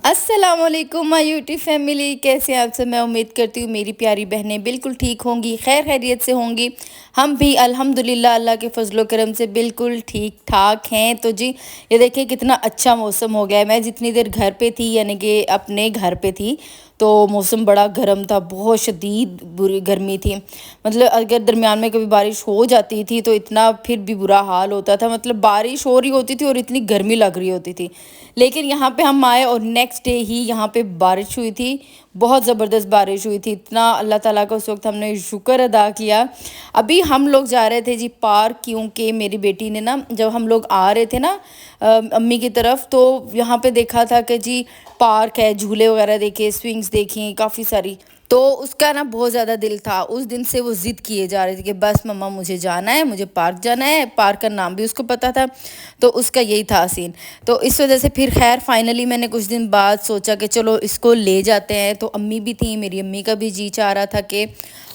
अस्सलाम वालेकुम my YouTube family, कैसे हैं आप सब। मैं उम्मीद करती हूँ मेरी प्यारी बहनें बिल्कुल ठीक होंगी, खैर खैरियत से होंगी। हम भी अल्हम्दुलिल्लाह अल्लाह के फजलो करम से बिल्कुल ठीक ठाक हैं। तो जी ये देखिए कितना अच्छा मौसम हो गया है। मैं जितनी देर घर पे थी यानी कि अपने घर पे थी तो मौसम बड़ा गर्म था, बहुत शदीद बुरी गर्मी थी। मतलब अगर दरमियान में कभी बारिश हो जाती थी तो इतना फिर भी बुरा हाल होता था। मतलब बारिश हो रही होती थी और इतनी गर्मी लग रही होती थी। लेकिन यहाँ पे हम आए और नेक्स्ट डे ही यहाँ पे बारिश हुई थी, बहुत ज़बरदस्त बारिश हुई थी। इतना अल्लाह ताला का उस वक्त हमने शुक्र अदा किया। अभी हम लोग जा रहे थे जी पार्क, क्योंकि मेरी बेटी ने ना जब हम लोग आ रहे थे ना अम्मी की तरफ, तो यहाँ पे देखा था कि जी पार्क है, झूले वगैरह देखे, स्विंग्स देखी काफ़ी सारी। तो उसका ना बहुत ज़्यादा दिल था, उस दिन से वो ज़िद किए जा रही थी कि बस मम्मा मुझे जाना है, मुझे पार्क जाना है। पार्क का नाम भी उसको पता था, तो उसका यही था सीन। तो इस वजह से फिर खैर फाइनली मैंने कुछ दिन बाद सोचा कि चलो इसको ले जाते हैं। तो अम्मी भी थी, मेरी अम्मी का भी जी चाह रहा था कि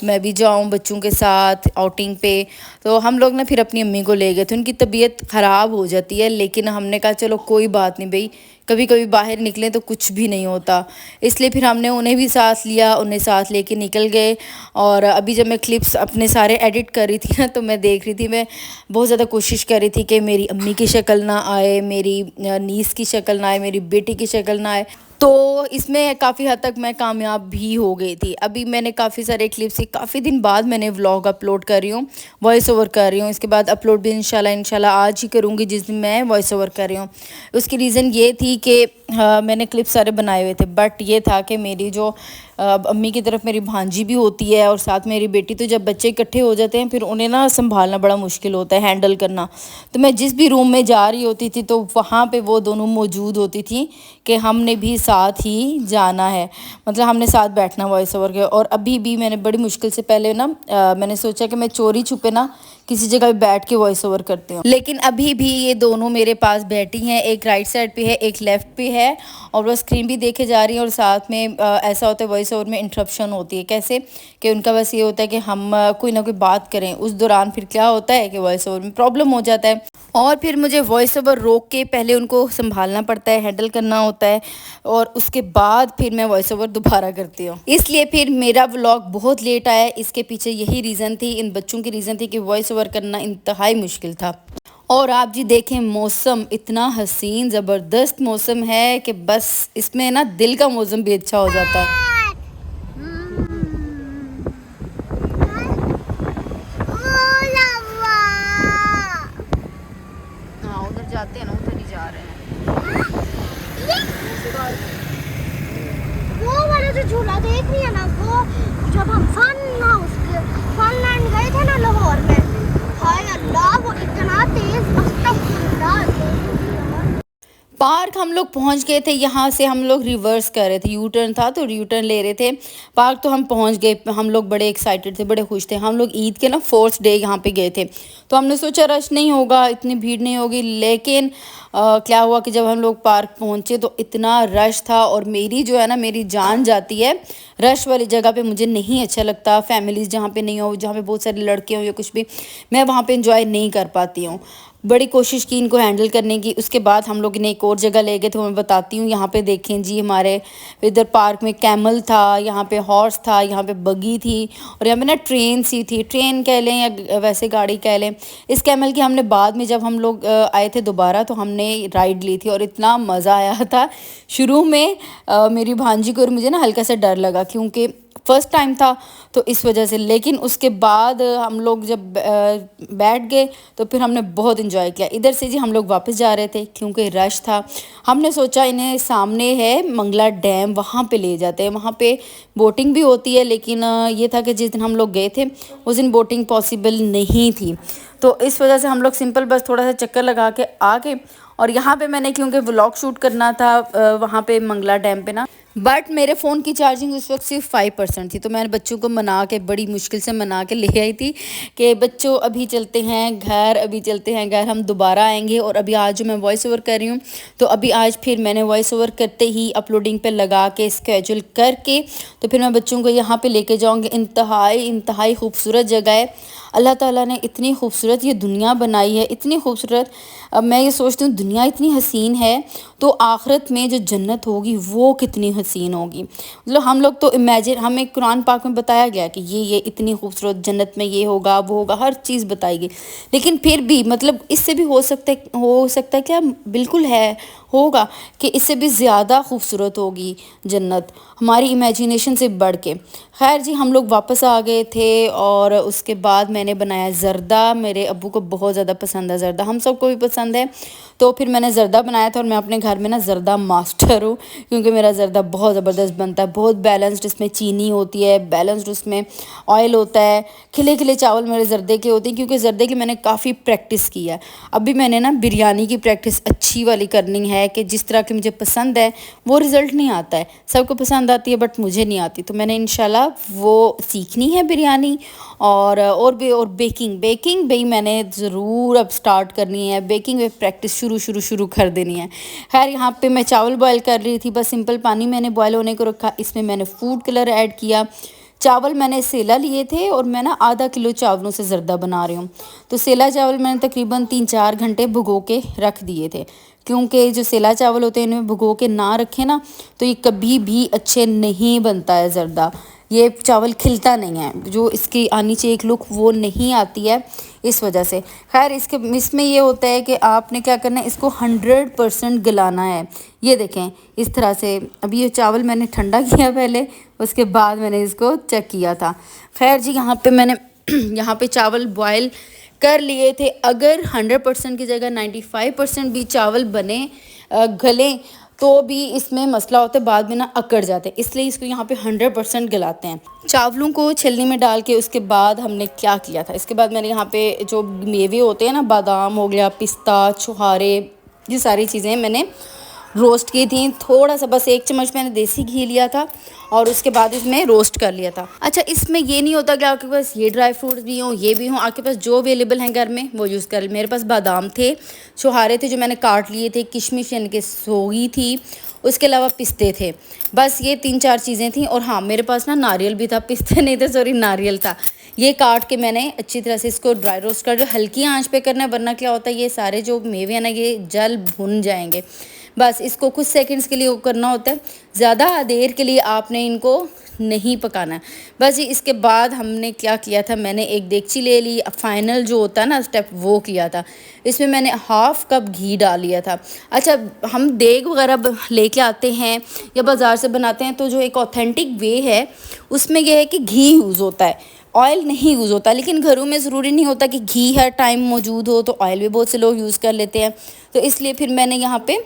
मैं भी जाऊं बच्चों के साथ आउटिंग पे। तो हम लोग ना फिर अपनी अम्मी को ले गए थे। उनकी तबीयत ख़राब हो जाती है, लेकिन हमने कहा चलो कोई बात नहीं भाई, कभी कभी बाहर निकले तो कुछ भी नहीं होता। इसलिए फिर हमने उन्हें भी साथ लिया, उन्हें साथ लेके निकल गए। और अभी जब मैं क्लिप्स अपने सारे एडिट कर रही थी ना, तो मैं देख रही थी, मैं बहुत ज़्यादा कोशिश कर रही थी कि मेरी अम्मी की शक्ल ना आए, मेरी नीस की शक्ल ना आए, मेरी बेटी की शक्ल ना आए। तो इसमें काफ़ी हद तक मैं कामयाब भी हो गई थी। अभी मैंने काफ़ी सारे क्लिप्स, काफ़ी दिन बाद मैंने व्लॉग अपलोड कर रही हूँ, वॉइस ओवर कर रही हूँ। इसके बाद अपलोड भी इंशाल्लाह इंशाल्लाह आज ही करूँगी, जिस दिन मैं वॉइस ओवर कर रही हूँ। उसकी रीज़न ये थी कि मैंने क्लिप सारे बनाए हुए थे, बट ये था कि मेरी जो अम्मी की तरफ मेरी भांजी भी होती है और साथ मेरी बेटी, तो जब बच्चे इकट्ठे हो जाते हैं फिर उन्हें ना संभालना बड़ा मुश्किल होता है, हैंडल करना। तो मैं जिस भी रूम में जा रही होती थी तो वहाँ पे वो दोनों मौजूद होती थी कि हमने भी साथ ही जाना है, मतलब हमने साथ बैठना वॉइस ओवर के। और अभी भी मैंने बड़ी मुश्किल से पहले ना मैंने सोचा कि मैं चोरी छुपे ना किसी जगह बैठ के वॉइस ओवर करती हूँ। लेकिन अभी भी ये दोनों मेरे पास बैठी हैं, एक राइट साइड पे है, एक लेफ़्ट पे है, और वो स्क्रीन भी देखे जा रही है। और साथ में ऐसा होता है वॉइस ओवर में इंटरप्शन होती है, कैसे कि उनका बस ये होता है कि हम कोई ना कोई बात करें, उस दौरान फिर क्या होता है कि वॉइस ओवर में प्रॉब्लम हो जाता है। और फिर मुझे वॉइस ओवर रोक के पहले उनको संभालना पड़ता है, हैंडल करना होता है, और उसके बाद फिर मैं वॉइस ओवर दोबारा करती हूँ। इसलिए फिर मेरा व्लॉग बहुत लेट आया। इसके पीछे यही रीज़न थी, इन बच्चों की रीज़न थी कि वॉइस ओवर करना इंतहाई मुश्किल था। और आप जी देखें, मौसम इतना हसीन ज़बरदस्त मौसम है कि बस इसमें ना दिल का मौसम भी अच्छा हो जाता है। हाँ उधर जाते हैं ना, उधर ही जा रहे हैं। वो वाला जो झूला देख रही है ना, वो जब हम फनलैंड गए थे ना लाहौर में, हाय अल्लाह वो इतना तेज, पार्क हम लोग पहुंच गए थे, यहाँ से हम लोग रिवर्स कर रहे थे, यू टर्न था तो यू टर्न ले रहे थे। पार्क तो हम पहुंच गए, हम लोग बड़े एक्साइटेड थे, बड़े खुश थे। हम लोग ईद के ना 4th डे यहाँ पे गए थे, तो हमने सोचा रश नहीं होगा, इतनी भीड़ नहीं होगी। लेकिन क्या हुआ कि जब हम लोग पार्क पहुँचे तो इतना रश था, और मेरी जो है ना, मेरी जान जाती है रश वाली जगह पे, मुझे नहीं अच्छा लगता। फैमिलीज़ जहाँ पे नहीं हो, जहाँ पे बहुत सारे लड़के हों या कुछ भी, मैं वहाँ पे इंजॉय नहीं कर पाती हूँ। बड़ी कोशिश की इनको हैंडल करने की। उसके बाद हम लोग इन्हें एक और जगह ले गए थे, मैं बताती हूँ। यहाँ पे देखें जी, हमारे इधर पार्क में कैमल था, यहाँ पे हॉर्स था, यहाँ पे बगी थी, और यहाँ पे ना ट्रेन सी थी, ट्रेन कह लें या वैसे गाड़ी कह लें। इस कैमल की हमने बाद में जब हम लोग आए थे दोबारा, तो हमने राइड ली थी और इतना मज़ा आया था। शुरू में मेरी भांजी को और मुझे ना हल्का सा डर लगा, क्योंकि फ़र्स्ट टाइम था तो इस वजह से। लेकिन उसके बाद हम लोग जब बैठ गए तो फिर हमने बहुत इन्जॉय किया। इधर से जी हम लोग वापस जा रहे थे क्योंकि रश था। हमने सोचा इन्हें सामने है मंगला डैम, वहाँ पे ले जाते हैं, वहाँ पे बोटिंग भी होती है। लेकिन ये था कि जिस दिन हम लोग गए थे उस दिन बोटिंग पॉसिबल नहीं थी, तो इस वजह से हम लोग सिंपल बस थोड़ा सा चक्कर लगा के आ गए। और यहाँ पे मैंने क्योंकि व्लॉग शूट करना था वहाँ पे मंगला डैम पे ना, बट मेरे फ़ोन की चार्जिंग उस वक्त सिर्फ 5% थी, तो मैंने बच्चों को मना के, बड़ी मुश्किल से मना के ले आई थी कि बच्चों अभी चलते हैं घर, अभी चलते हैं घर, हम दोबारा आएंगे। और अभी आज जो मैं वॉइस ओवर कर रही हूँ, तो अभी आज फिर मैंने वॉइस ओवर करते ही अपलोडिंग पे लगा के स्केड्यूल करके तो फिर मैं बच्चों को यहाँ पे लेके जाऊँगी। इंतहाई खूबसूरत जगह है। अल्लाह ताला ने इतनी खूबसूरत ये दुनिया बनाई है, इतनी खूबसूरत। अब मैं ये सोचती हूँ दुनिया इतनी हसीन है तो आखिरत में जो जन्नत होगी वो कितनी हसीन होगी। मतलब हम लोग तो इमेजिन, हमें कुरान पाक में बताया गया कि ये इतनी खूबसूरत जन्नत में ये होगा वो होगा, हर चीज़ बताई गई। लेकिन फिर भी मतलब इससे भी हो सकता है क्या, बिल्कुल है, होगा कि इससे भी ज़्यादा खूबसूरत होगी जन्नत हमारी इमेजिनेशन से बढ़ के। खैर जी, हम लोग वापस आ गए थे और उसके बाद मैंने बनाया ज़र्दा। मेरे अब्बू को बहुत ज़्यादा पसंद है ज़र्दा, हम सबको भी पसंद है। तो फिर मैंने ज़र्दा बनाया था और मैं अपने घर में ना ज़र्दा मास्टर हूँ, क्योंकि मेरा ज़र्दा बहुत ज़बरदस्त बनता है, बहुत बैलेंस्ड। इसमें चीनी होती है, बैलेंस्ड उसमें ऑयल होता है, खिले खिले चावल मेरे ज़र्दे के होते हैं, क्योंकि ज़र्दे की मैंने काफ़ी प्रैक्टिस की है। अभी मैंने ना बिरयानी की प्रैक्टिस अच्छी वाली करनी है कि जिस तरह की मुझे पसंद है वो रिज़ल्ट नहीं आता है, सबको पसंद आती है बट मुझे नहीं आती। तो मैंने इंशाल्लाह वो सीखनी है बिरयानी। और भी, और बेकिंग भी मैंने ज़रूर अब स्टार्ट करनी है। बेकिंग में प्रैक्टिस शुरू कर देनी है। खैर यहाँ पे मैं चावल बॉयल कर रही थी, बस सिंपल पानी मैंने बॉयल होने को रखा, इसमें मैंने फूड कलर ऐड किया। चावल मैंने सेला लिए थे और मैं ना आधा किलो चावलों से ज़र्दा बना रही हूँ। तो सेला चावल मैंने तकरीबन 3-4 घंटे भिगो के रख दिए थे, क्योंकि जो सेला चावल होते हैं इनमें भिगो के ना रखें ना तो ये कभी भी अच्छे नहीं बनता है ज़र्दा। ये चावल खिलता नहीं है, जो इसकी आनी चाहिए एक लुक वो नहीं आती है इस वजह से। खैर इसमें ये होता है कि आपने क्या करना है, इसको 100% गलाना है। ये देखें इस तरह से। अभी ये चावल मैंने ठंडा किया पहले, उसके बाद मैंने इसको चेक किया था। खैर जी, यहाँ पे मैंने यहाँ पे चावल बॉयल कर लिए थे। अगर 100% की जगह 95% भी चावल बने गलें तो भी इसमें मसला होता है, बाद में ना अकड़ जाते हैं, इसलिए इसको यहाँ पे 100% गलाते हैं। चावलों को छलनी में डाल के उसके बाद हमने क्या किया था, इसके बाद मैंने यहाँ पे जो मेवे होते हैं ना, बादाम हो गया, पिस्ता, छुहारे, ये सारी चीज़ें मैंने रोस्ट की थी। थोड़ा सा बस 1 चम्मच मैंने देसी घी लिया था और उसके बाद इसमें रोस्ट कर लिया था। अच्छा, इसमें ये नहीं होता कि आपके पास ये ड्राई फ्रूट्स भी हों, ये भी हों, आपके पास जो अवेलेबल हैं घर में वो यूज़ कर। मेरे पास बादाम थे, छुहारे थे जो मैंने काट लिए थे, किशमिश यानी कि सोगी थी, उसके अलावा पिस्ते थे। बस ये 3-4 चीज़ें थी। और हाँ, मेरे पास ना नारियल भी था, पिस्ते नहीं थे, सॉरी, नारियल था। ये काट के मैंने अच्छी तरह से इसको ड्राई रोस्ट कर, जो हल्की आंच पे करना है, वरना क्या होता है ये सारे जो मेवे हैं ना ये जल भुन जाएंगे। बस इसको कुछ सेकंड्स के लिए करना होता है, ज़्यादा देर के लिए आपने इनको नहीं पकाना है। बस ये इसके बाद हमने क्या किया था, मैंने एक देगची ले ली, फाइनल जो होता है ना स्टेप वो किया था। इसमें मैंने 1/2 कप घी डाल लिया था। अच्छा, हम देग वगैरह लेके आते हैं या बाज़ार से बनाते हैं तो जो एक ऑथेंटिक वे है उसमें यह है कि घी यूज़ होता है, ऑयल नहीं यूज़ होता। लेकिन घरों में ज़रूरी नहीं होता कि घी हर टाइम मौजूद हो, तो ऑयल भी बहुत से लोग यूज़ कर लेते हैं। तो इसलिए फिर मैंने यहाँ पे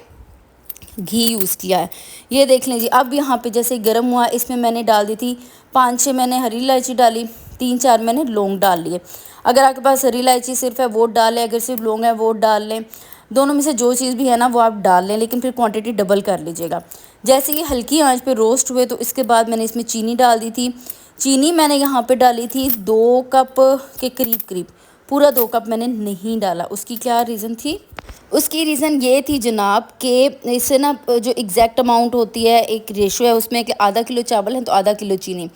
घी यूज़ किया है। ये देख लीजिए। अब यहाँ पे जैसे गर्म हुआ, इसमें मैंने डाल दी थी 5-6 मैंने हरी इलायची डाली, 3-4 मैंने लौंग डाल लिए। अगर आपके पास हरी इलायची सिर्फ है वो डाल लें, अगर सिर्फ लौंग है वो डाल लें, दोनों में से जो चीज़ भी है ना वो आप डाल लें, लेकिन फिर क्वांटिटी डबल कर लीजिएगा। जैसे ये हल्की आंच पे रोस्ट हुए तो इसके बाद मैंने इसमें चीनी डाल दी थी। चीनी मैंने यहाँ पे डाली थी 2 कप के करीब, पूरा 2 कप मैंने नहीं डाला। उसकी क्या रीज़न थी? उसकी रीज़न ये थी जनाब कि इससे ना जो एग्जैक्ट अमाउंट होती है, एक रेशो है उसमें कि आधा किलो चावल है तो आधा किलो चीनी,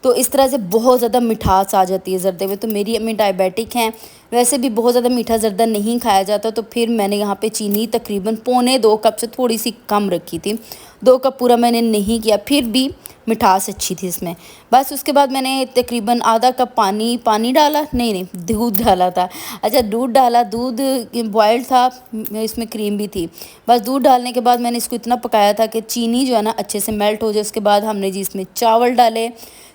तो इस तरह से बहुत ज़्यादा मिठास आ जाती है ज़र्दे में। तो मेरी अम्मी डायबिटिक हैं, वैसे भी बहुत ज़्यादा मीठा ज़र्दा नहीं खाया जाता, तो फिर मैंने यहाँ पे चीनी तकरीबन 2.25 कप से थोड़ी सी कम रखी थी। 2 कप पूरा मैंने नहीं किया, फिर भी मिठास अच्छी थी इसमें। बस उसके बाद मैंने तकरीबन आधा कप पानी डाला, नहीं दूध डाला था। अच्छा, दूध डाला, दूध बॉयल्ड था, इसमें क्रीम भी थी। बस दूध डालने के बाद मैंने इसको इतना पकाया था कि चीनी जो है ना अच्छे से मेल्ट हो जाए। उसके बाद हमने जी इसमें चावल डाले।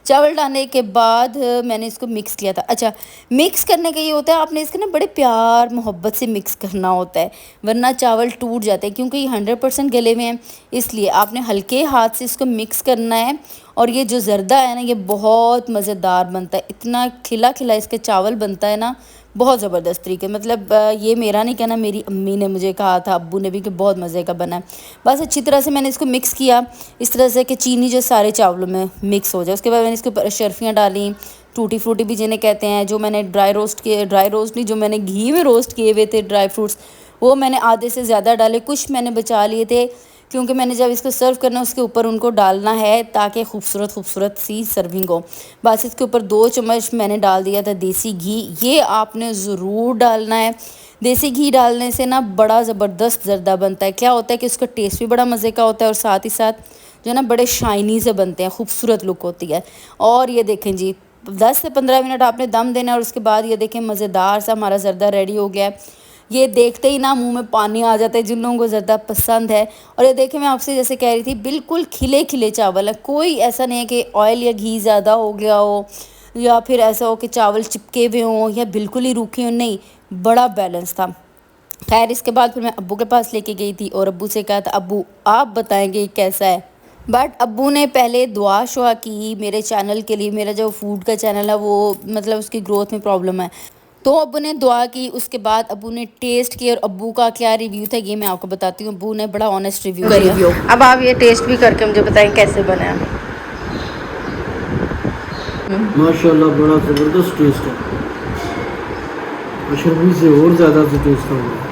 चावल डालने के बाद मैंने इसको मिक्स किया था। अच्छा, मिक्स करने का ये होता है, आपने इसके ना बड़े प्यार मोहब्बत से मिक्स करना होता है, वरना चावल टूट जाते हैं, क्योंकि ये 100% गले हुए हैं, इसलिए आपने हल्के हाथ से इसको मिक्स करना है। और ये जो ज़र्दा है ना ये बहुत मज़ेदार बनता है, इतना खिला खिला इसके चावल बनता है ना, बहुत ज़बरदस्त तरीके। मतलब ये मेरा नहीं कहना, मेरी अम्मी ने मुझे कहा था, अब्बू ने भी, कि बहुत मज़े का बना है। बस अच्छी तरह से मैंने इसको मिक्स किया इस तरह से कि चीनी जो सारे चावलों में मिक्स हो जाए। उसके बाद मैंने इसके ऊपर शर्फियाँ डाली, टूटी फ्रूटी भी जिन्हें कहते हैं, जो मैंने ड्राई रोस्ट नहीं, जो मैंने घी में रोस्ट किए हुए थे ड्राई फ्रूट्स, वो मैंने आधे से ज़्यादा डाले, कुछ मैंने बचा लिए थे क्योंकि मैंने जब इसको सर्व करना उसके ऊपर उनको डालना है ताकि खूबसूरत खूबसूरत सी सर्विंग हो। बस इसके ऊपर 2 चम्मच मैंने डाल दिया था देसी घी, ये आपने ज़रूर डालना है। देसी घी डालने से ना बड़ा ज़बरदस्त ज़र्दा बनता है। क्या होता है कि उसका टेस्ट भी बड़ा मज़े का होता है और साथ ही साथ जो है ना बड़े शाइनी से बनते हैं, खूबसूरत लुक होती है। और ये देखें जी 10 से 15 मिनट आपने दम देना है और उसके बाद ये देखें मज़ेदार सा हमारा ज़र्दा रेडी हो गया है। ये देखते ही ना मुंह में पानी आ जाता है जिन लोगों को ज़र्दा पसंद है। और ये देखें मैं आपसे जैसे कह रही थी बिल्कुल खिले खिले चावल है, कोई ऐसा नहीं है कि ऑयल या घी ज़्यादा हो गया हो या फिर ऐसा हो कि चावल चिपके हुए हों या बिल्कुल ही रूखे हों, नहीं, बड़ा बैलेंस था। खैर इसके बाद फिर मैं अब्बू के पास लेके गई थी और अब्बू से कहा था अब्बू आप बताएंगे कैसा है। बट अब्बू ने पहले दुआ शुआ की मेरे चैनल के लिए। मेरा जो फूड का चैनल है वो मतलब उसकी ग्रोथ में प्रॉब्लम है, तो अब्बू ने दुआ की। उसके बाद अब्बू ने टेस्ट किया और अब्बू का क्या रिव्यू था ये मैं आपको बताती हूँ। अब्बू ने बड़ा ऑनेस्ट रिव्यू दिया। अब आप ये टेस्ट भी करके मुझे बताएं कैसे बना है। माशाल्लाह बड़ा ज़बरदस्त टेस्ट है, मशरूम से और ज़्यादा टेस्ट होगा।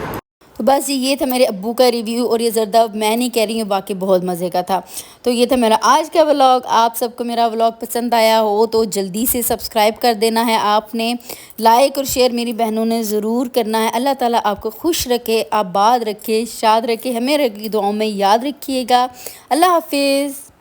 तो बस ये था मेरे अब्बू का रिव्यू और ये ज़र्दा मैं नहीं कह रही हूँ, बाकी बहुत मज़े का था। तो ये था मेरा आज का व्लॉग। आप सबको मेरा व्लॉग पसंद आया हो तो जल्दी से सब्सक्राइब कर देना है आपने, लाइक और शेयर मेरी बहनों ने ज़रूर करना है। अल्लाह ताला आपको खुश रखे, आबाद रखे, शाद रखे, हमें रखी दुआओं में याद रखिएगा। अल्लाह हाफिज़।